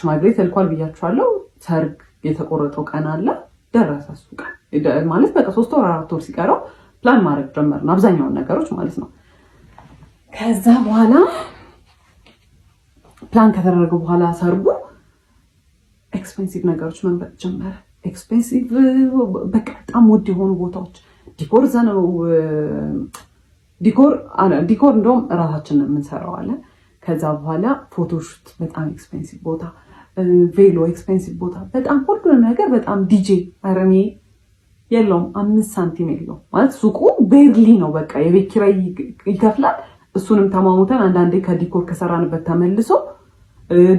ሽማግሌ ተልኳል ብያችኋለሁ። ሰርግ የተቆረጠው ቀን አለ ደረሰ። እሱ ቀን ማለት በቃ 3 ወር 4 ወር ሲቀረው ፕላን ማድረግ ጀመርን አብዛኛውን ነገሮች ማለት ነው። ከዛ በኋላ ፕላን ከተደረገ በኋላ ሰርጉ ኤክስፔንሲቭ ነገሮች መምረጥ ጀመረ። ኤክስፔንሲቭ በቃ በጣም ውድ የሆኑ ቦታዎች ዲኮር ዘነው ዲኮር እንደውም እራሳችንን የምንሰራው አለ። ከዛ በኋላ ፎቶሹት በጣም ኤክስፔንሲቭ ቦታ፣ ቬሎ ኤክስፔንሲቭ ቦታ፣ በጣም ሁሉ ነገር በጣም ዲጄ አረሜ የለውም 5 ሳንቲም የለውም ማለት ሱቁ ቤርሊ ነው። በቃ የቤት ኪራይ ይከፍላል። እሱንም ተማሙተን አንዳንዴ ከዲኮር ከሰራንበት ተመልሶ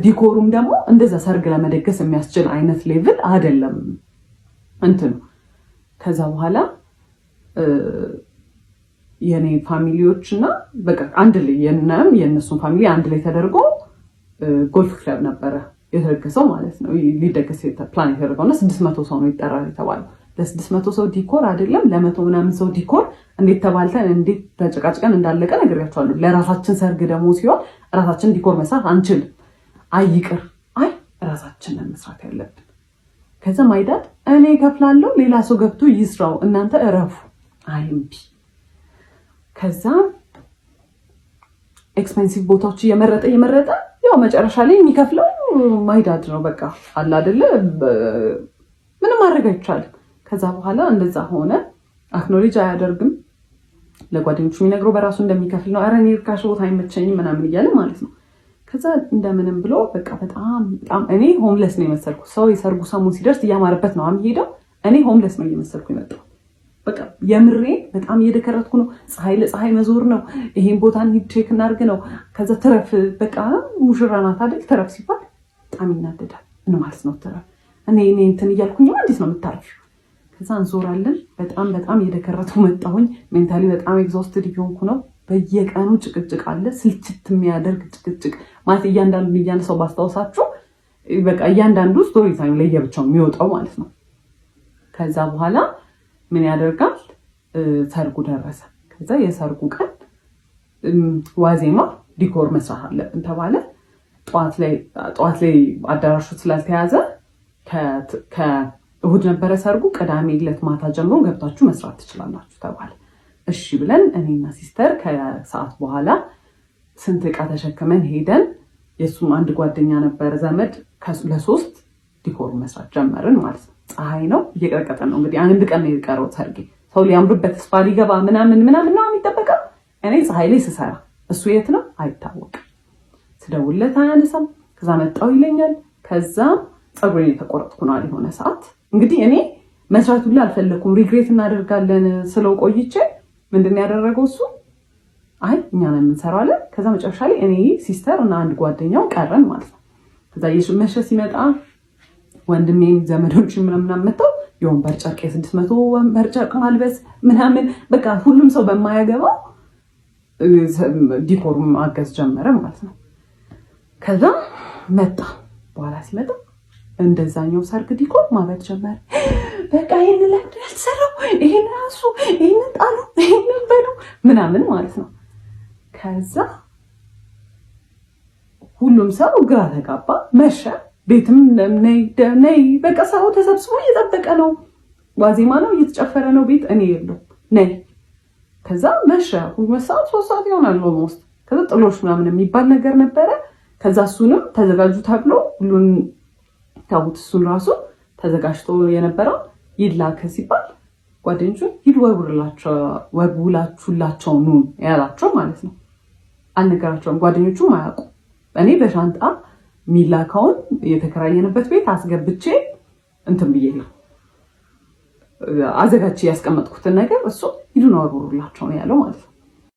ዲኮሩም ደግሞ እንደዛ ሰርግ ለመደገስ የሚያስችል አይነት ሌቭል አይደለም እንትኑ። ከዛ በኋላ የኔ ፋሚሊዎች እና በቃ አንድ ላይ የነሱን ፋሚሊ አንድ ላይ ተደርጎ ጎልፍ ክለብ ነበረ የተደገሰው ማለት ነው። ሊደገስ ፕላን የተደረገው እና 600 ሰው ነው ይጠራል የተባለው። ለ600 ሰው ዲኮር አይደለም ለ100 ምናምን ሰው ዲኮር እንዴት ተባልተን እንዴት ተጨቃጭቀን እንዳለቀ ነግሬያቸዋለሁ። ለራሳችን ሰርግ ደግሞ ሲሆን ራሳችን ዲኮር መስራት አንችልም። አይቅር ራሳችንን መስራት ያለብን። ከዛ ማይዳድ እኔ ከፍላለሁ ሌላ ሰው ገብቶ ይስራው እናንተ እረፉ አይምቢ። ከዛ ኤክስፔንሲቭ ቦታዎች እየመረጠ ያው መጨረሻ ላይ የሚከፍለው ማይዳድ ነው። በቃ አለ አይደለ ምንም ማድረግ አይቻልም። ከዛ በኋላ እንደዛ ሆነ። አክኖሌጅ አያደርግም። ለጓደኞቹ የሚነግረው በራሱ እንደሚከፍል ነው። ኧረ እኔ ርካሽ ቦታ አይመቸኝም ምናምን እያለ ማለት ነው። ከዛ እንደምንም ብሎ በቃ በጣም እኔ ሆምለስ ነው የመሰልኩት። ሰው የሰርጉ ሰሙን ሲደርስ እያማረበት ነው የሚሄደው። እኔ ሆምለስ ነው እየመሰልኩ የመጣው። በቃ የምሬ በጣም እየደከረትኩ ነው። ፀሐይ ለፀሐይ መዞር ነው። ይሄን ቦታ እንሂድ ቼክ እናድርግ ነው። ከዛ ተረፍ በቃ ሙሽራ ናት አይደል? ተረፍ ሲባል በጣም ይናደዳል። ምን ማለት ነው ተረፍ? እኔ እንትን እያልኩኝ እንዴት ነው የምታርፊው? ከዛ እንዞራለን። በጣም እየደከረትኩ መጣሁኝ። ሜንታሊ በጣም ኤግዞስትድ እየሆንኩ ነው። በየቀኑ ጭቅጭቅ አለ። ስልችት የሚያደርግ ጭቅጭቅ ማለት እያንዳንዱ ሰው ባስታውሳችሁ በቃ እያንዳንዱ ስቶሪ ታይም ለየብቻው የሚወጣው ማለት ነው። ከዛ በኋላ ምን ያደርጋል? ሰርጉ ደረሰ። ከዛ የሰርጉ ቀን ዋዜማ ዲኮር መስራት አለብን ተባለ። ጠዋት ላይ አዳራሹ ስላልተያዘ ከእሁድ ነበረ ሰርጉ። ቅዳሜ ዕለት ማታ ጀምሮ ገብታችሁ መስራት ትችላላችሁ ተባለ። እሺ ብለን እኔና ሲስተር ከሰዓት በኋላ ስንት ዕቃ ተሸክመን ሄደን የሱም አንድ ጓደኛ ነበረ ዘመድ ለ3 ዲኮር መስራት ጀመርን ማለት ነው። ፀሐይ ነው እየቀረቀጠ ነው እንግዲህ አንድ ቀን ነው የቀረው ሰርጌ። ሰው ሊያምርበት ተስፋ ሊገባ ምናምን ነው የሚጠበቀው። እኔ ፀሐይ ላይ ስሰራ እሱ የት ነው አይታወቅም። ስደውልለት አያነሳም። ከዛ መጣው ይለኛል። ከዛ ፀጉሬን የተቆረጥኩ ነው የሆነ ሰዓት እንግዲህ እኔ መስራት ሁሉ አልፈለኩም። ሪግሬት እናደርጋለን ስለው ቆይቼ ምንድን ያደረገው እሱ አይ እኛ ነን የምንሰራው አለ። ከዛ መጨረሻ ላይ እኔ ሲስተር እና አንድ ጓደኛው ቀረን ማለት ነው። ከዛ የሽመሸ ሲመጣ ወንድሜም ዘመዶች ምናምን መጣው የወንበር ጨርቅ 600 ወንበር ጨርቅ ማልበስ ምናምን በቃ ሁሉም ሰው በማያገባው ዲኮሩም አገዝ ጀመረ ማለት ነው። ከዛ መጣ በኋላ ሲመጣ እንደዛኛው ሰርግ ዲኮር ማለት ጀመረ። በቃ ይሄን ለምን ያልሰራው ይሄን ራሱ ይሄን ጣሉ ይሄን በሉ ምናምን ማለት ነው። ከዛ ሁሉም ሰው ግራ ተጋባ። መሸ። ቤትም ነይ በቃ ሰው ተሰብስቦ እየጠበቀ ነው። ዋዜማ ነው እየተጨፈረ ነው ቤት እኔ የለው ነይ። ከዛ መሸ። 2 ሰዓት 3 ሰዓት ይሆናል ኦልሞስት። ከዛ ጥሎሽ ምናምን የሚባል ነገር ነበረ። ከዛ እሱንም ተዘጋጁ ተብሎ ሁሉን ታውት እሱን ራሱ ተዘጋጅቶ የነበረው ይላከ ሲባል ጓደኞቹ ወርውላችሁላቸው ኑ ያላቸው ማለት ነው። አልነገራቸውም። ጓደኞቹም አያውቁ። እኔ በሻንጣ ሚላካውን የተከራየንበት ቤት አስገብቼ እንትን ብዬ ነው አዘጋጅቼ ያስቀመጥኩትን ነገር እሱ ሂዱን ወርውላቸው ነው ያለው ማለት ነው።